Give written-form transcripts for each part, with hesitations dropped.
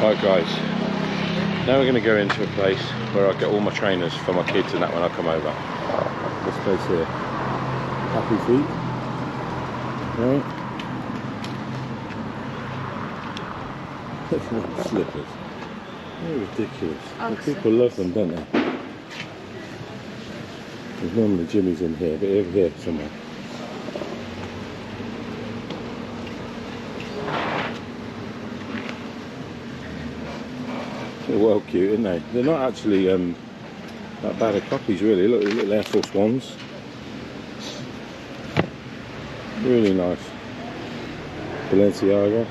Right guys, now we're going to go into a place where I get all my trainers for my kids and that when I come over. This place here, Happy Feet, right? Look at them slippers, they're ridiculous. The people love them, don't they? There's normally Jimmy's in here, but over here somewhere. They're well cute, aren't they? They're not actually that bad of copies really. Look, little Air Force Ones. Really nice. Balenciaga.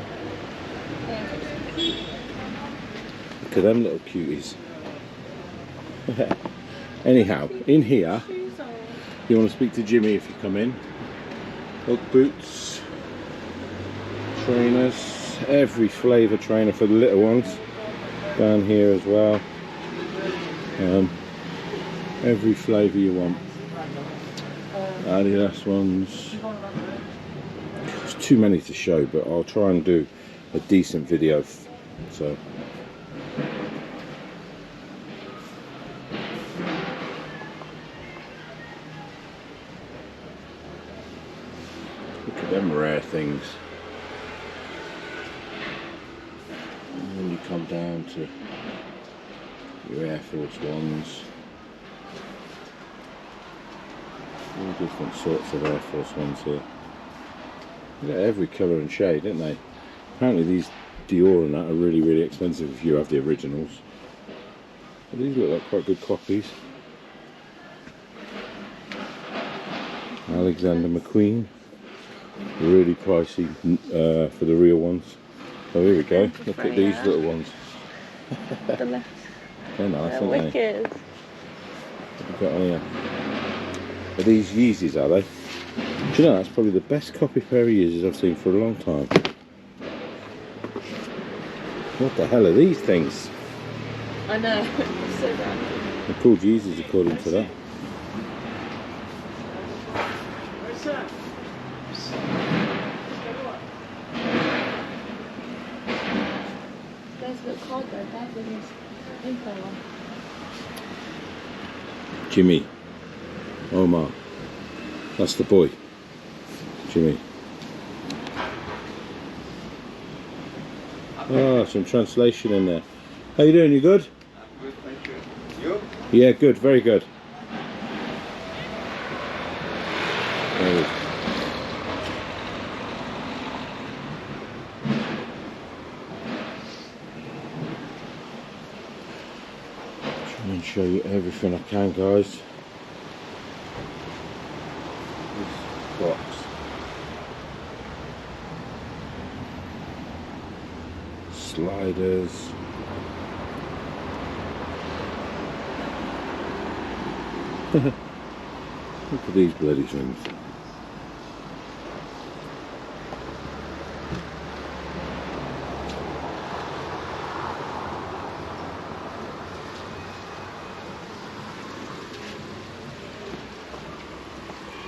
Look at them little cuties. Anyhow, in here, you want to speak to Jimmy if you come in. Look, boots, trainers, every flavour trainer for the little ones. Down here as well, every flavour you want. Adidas ones. There's too many to show, but I'll try and do a decent video. So look at them rare things. And then you come down to your Air Force Ones. All different sorts of Air Force Ones here. You got every colour and shade, don't they? Apparently these Dior and that are really, really expensive if you have the originals. But these look like quite good copies. Alexander McQueen. Really pricey for the real ones. Oh, here we go. Look at these little ones. The left. They're nice, They're aren't wicked. they? What have we got on here? Are these Yeezys, are they? Do you know, that's probably the best copy pair of Yeezys I've seen for a long time. What the hell are these things? I know. It's so random. They're called Yeezys according to that. Where's that? There's the card there. That was his info one. Jimmy. Omar. That's the boy. Jimmy. Ah, some translation in there. How you doing? You good? I'm good, thank you. You? Yeah, good. Very good. Oh. Try and show you everything I can, guys. This box. Sliders. Look at these bloody things.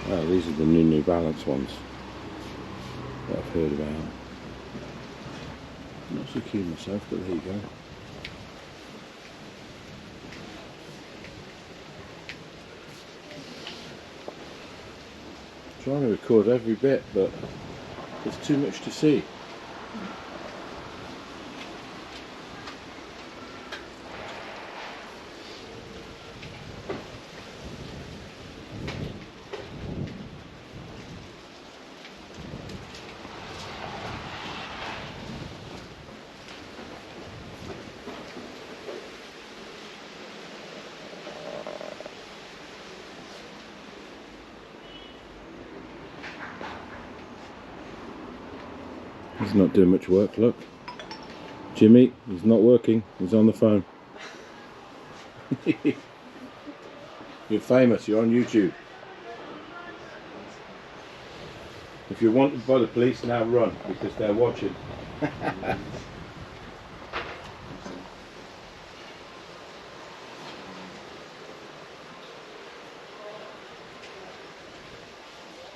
Oh, these are the New Balance ones that I've heard about. I'm not so keen myself, but there you go. Trying to record every bit, but there's too much to see. He's not doing much work, look. Jimmy, he's not working, he's on the phone. You're famous, you're on YouTube. If you're wanted by the police, now run, because they're watching.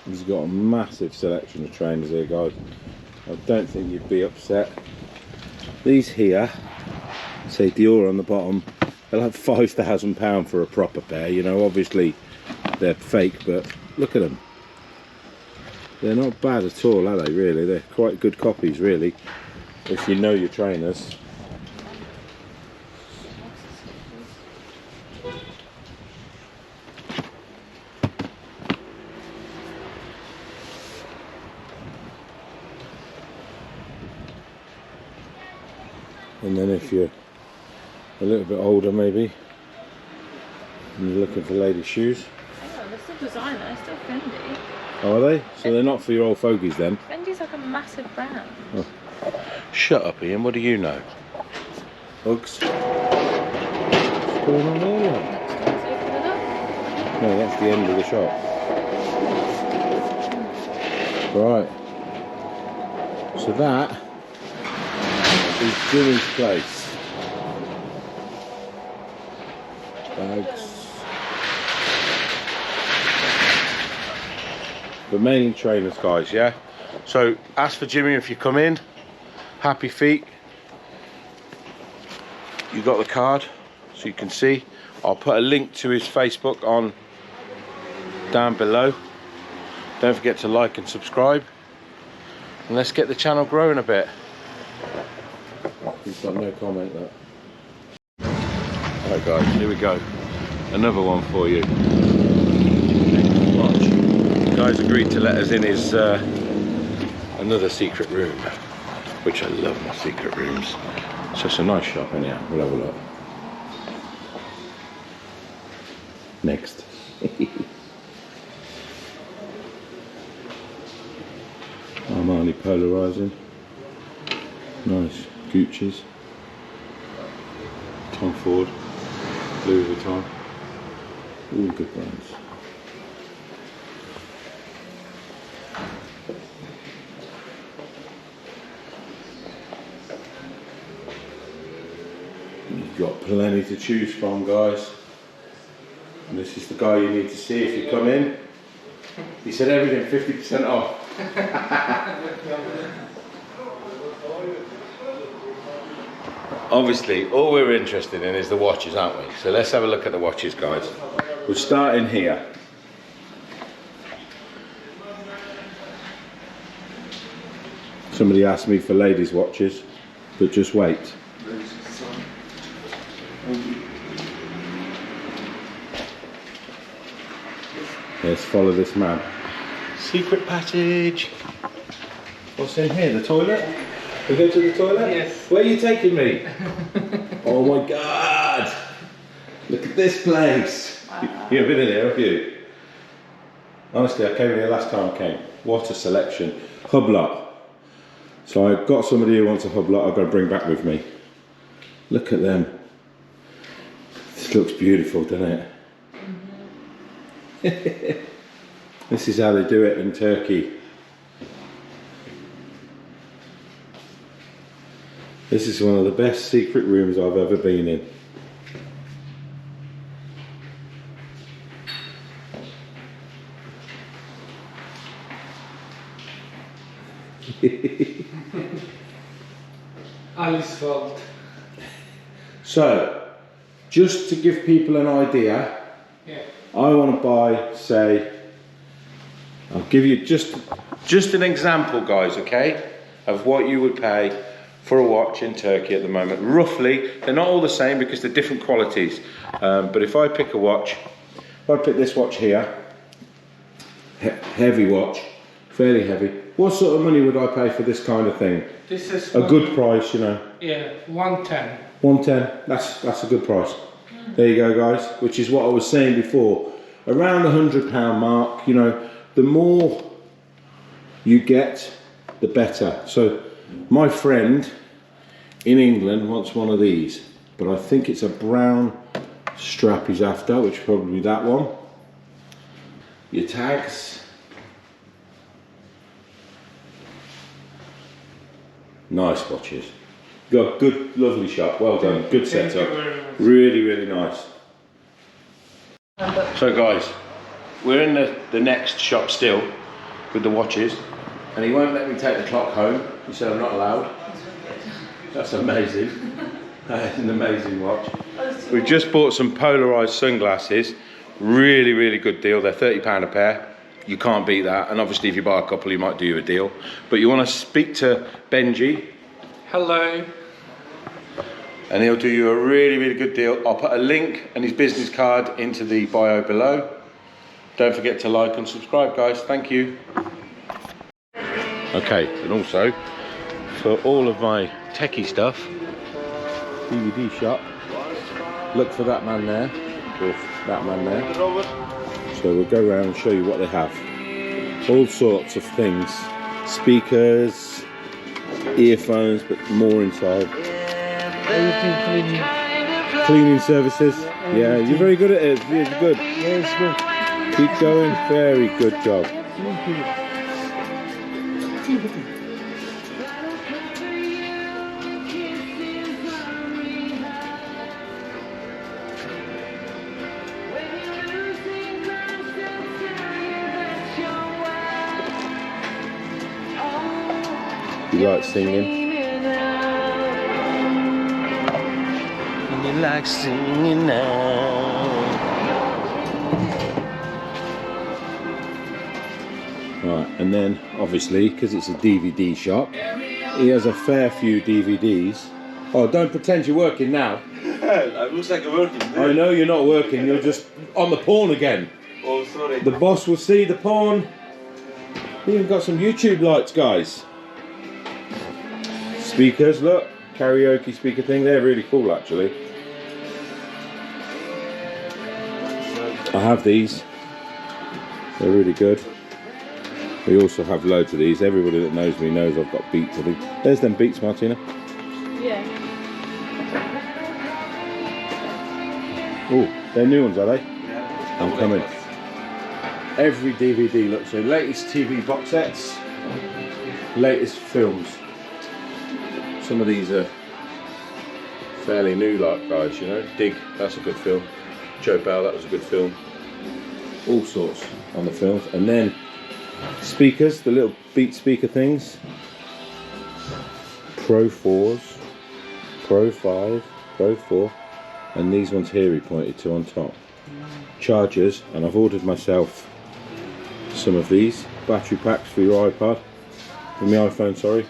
He's got a massive selection of trainers here, guys. I don't think you'd be upset. These here say Dior on the bottom. They'll have £5,000 for a proper pair, you know. Obviously they're fake, but look at them. They're not bad at all, are they, really? They're quite good copies, really, if you know your trainers. And then if you're a little bit older maybe, and you're looking for ladies' shoes. Oh, they're still designer, they're still Fendi. Oh, are they? So they're not for your old fogies then? Fendi's like a massive brand. Oh. Shut up, Ian, what do you know? Uggs. What's going on there? Let's open it up. No, that's the end of the shop. Right. So that is Jimmy's place. Bags. But mainly trainers, guys, yeah? So ask for Jimmy if you come in. Happy Feet. You got the card, so you can see. I'll put a link to his Facebook on down below. Don't forget to like and subscribe. And let's get the channel growing a bit. He's got no comment there. Alright guys, here we go. Another one for you. Watch. The guy's agreed to let us in his another secret room, which I love my secret rooms. So it's a nice shop anyhow. We'll have a look. Next. Armani polarizing. Nice. Gucci's. Tom Ford. Louis Vuitton. All good brands. You've got plenty to choose from, guys. And this is the guy you need to see if you come in. He said everything 50% off. Obviously, all we're interested in is the watches, aren't we? So let's have a look at the watches, guys. We'll start in here. Somebody asked me for ladies' watches, but just wait. Let's follow this man. Secret passage. What's in here? The toilet? We go to the toilet? Yes. Where are you taking me? Oh my God! Look at this place. Wow. You haven't been in here, have you? Honestly, I came in here last time I came. What a selection. Hublot. So I've got somebody who wants a hublot I've got to bring back with me. Look at them. This looks beautiful, doesn't it? Mm-hmm. This is how they do it in Turkey. This is one of the best secret rooms I've ever been in. Alice's fault. So, just to give people an idea, Yeah. I want to buy, say, I'll give you just an example, guys, okay, of what you would pay for a watch in Turkey at the moment. Roughly, they're not all the same because they're different qualities. But if I pick a watch, if I pick this watch here, heavy watch, fairly heavy, what sort of money would I pay for this kind of thing? This is A good price, you know. Yeah, 110. 110, that's a good price. There you go, guys, which is what I was saying before. Around the £100 mark, you know, the more you get, the better. So my friend in England wants one of these, but I think it's a brown strap he's after, which is probably that one. Your tags. Nice watches. Got good, lovely shop. Well done. Good Thank setup. you very much. Really, really nice. So guys, we're in the next shop still with the watches, and he won't let me take the clock home. He said I'm not allowed. That's amazing. That's an amazing watch. We've just bought some polarized sunglasses. Really, really good deal. They're £30 a pair. You can't beat that. And obviously, if you buy a couple, he might do you a deal. But you want to speak to Benji, Hello. and he'll do you a really, really good deal. I'll put a link and his business card into the bio below. Don't forget to like and subscribe, guys. Thank you. Okay, and also for all of my techie stuff, DVD shop, look for that man there, or that man there. So we'll go around and show you what they have. All sorts of things, speakers, earphones, but more inside. Cleaning services. Yeah, you're very good at it. It's good. Yeah, it's good. Keep going. Very good job. Thank you. You like singing? You like singing now. Right, and then obviously, because it's a DVD shop, he has a fair few DVDs. Oh, don't pretend you're working now. It looks like I'm working. I know you're not working, you're just on the porn again. Oh, sorry. The boss will see the porn. We even got some YouTube lights, guys. Speakers, look, karaoke speaker thing, they're really cool actually. I have these, they're really good. We also have loads of these. Everybody that knows me knows I've got Beats. I think there's them Beats, Martina. Yeah. Oh, they're new ones, are they? Yeah. I'm coming. Every DVD looks so latest TV box sets, latest films. Some of these are fairly new, like guys, you know. Dig, that's a good film. Joe Bell, that was a good film. All sorts on the films, and then speakers, the little Beat speaker things. Pro 4s, Pro 5, Pro 4, and these ones here he pointed to on top. Chargers, and I've ordered myself some of these battery packs for your iPad, for my iPhone, sorry.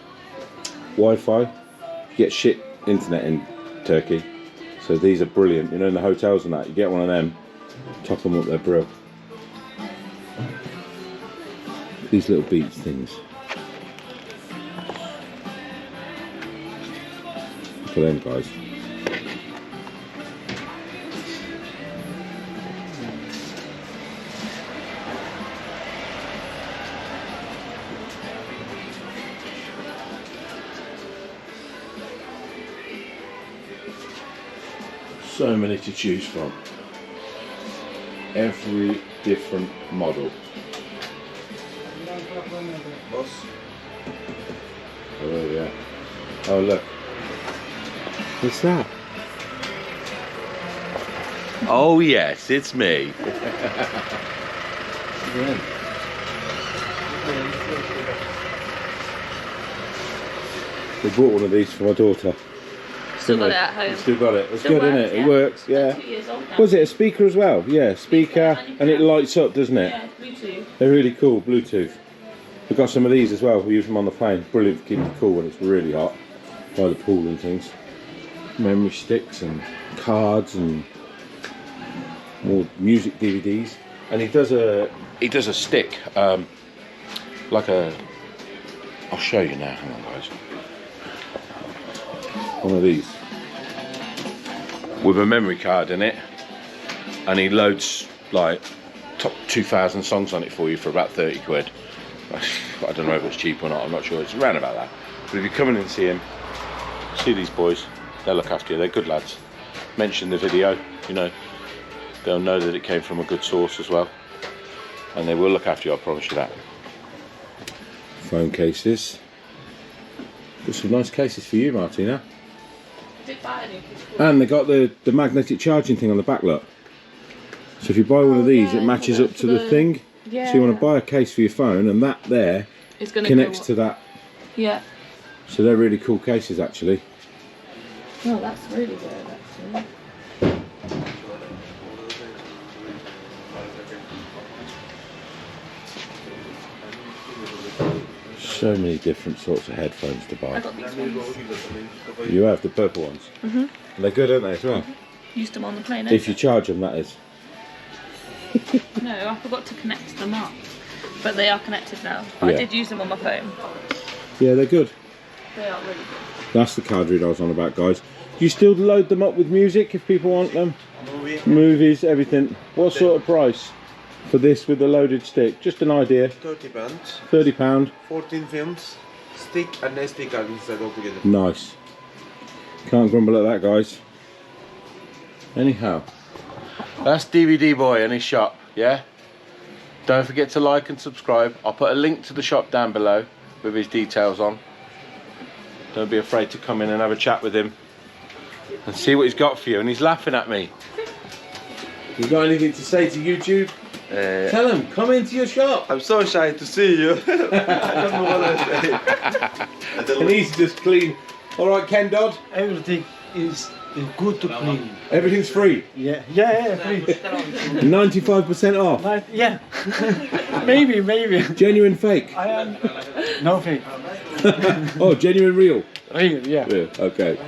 Wi-Fi, you get shit internet in Turkey, so these are brilliant. You know, in the hotels and that, you get one of them, top them up, they're brilliant. These little Beats things. For them guys. So many to choose from. Every different model. Boss. Oh yeah. Oh look. What's that? Oh yes, it's me. We bought one of these for my daughter. Still got it at home. Still got it. It's Still good, isn't works, it? yeah. It works, yeah. 2 years old now. Was it a speaker as well? Yeah, speaker, and it lights up, doesn't it? Yeah, Bluetooth. They're really cool, Bluetooth. We've got some of these as well. We use them on the plane. Brilliant for keeping it cool when it's really hot by the pool and things. Memory sticks and cards and more music DVDs. And he does a stick, like a. I'll show you now. Hang on, guys. One of these with a memory card in it, and he loads like top 2,000 songs on it for you for about 30 quid. I don't know if it's cheap or not, I'm not sure, it's around about that. But if you come in and see him, see these boys, they'll look after you, they're good lads. Mention the video, you know, they'll know that it came from a good source as well, and they will look after you, I promise you that. Phone cases. Got some nice cases for you, Martina. And they got the magnetic charging thing on the back, look. So if you buy one of these, it matches up to the thing. Yeah. So you want to buy a case for your phone, and that there connects to that. Yeah. So they're really cool cases actually. Oh, that's really good actually. So many different sorts of headphones to I buy. got these ones. You have the purple ones. They're good, aren't they, as well? Used them on the plane. If you charge them, that is. No, I forgot to connect them up. But they are connected now. But Yeah. I did use them on my phone. Yeah, they're good. They are really good. That's the card reader I was on about, guys. Do you still load them up with music if people want them? Movies, everything. What sort of price for this with the loaded stick? Just an idea. £30. £30. 14 films, stick and SD card inside altogether. Nice. Can't grumble at that, guys. Anyhow, that's DVD Boy and his shop, yeah? Don't forget to like and subscribe. I'll put a link to the shop down below with his details on. Don't be afraid to come in and have a chat with him and see what he's got for you. And he's laughing at me. You got anything to say to YouTube? Tell him, come into your shop. I'm so shy to see you. I don't know what I say. And he's just clean. All right, Ken Dodd. Everything is good to clean. Everything's free. Yeah, free. 95% off. But yeah, maybe. Genuine fake. I am no fake. Oh, genuine real. Real, yeah. Yeah, okay.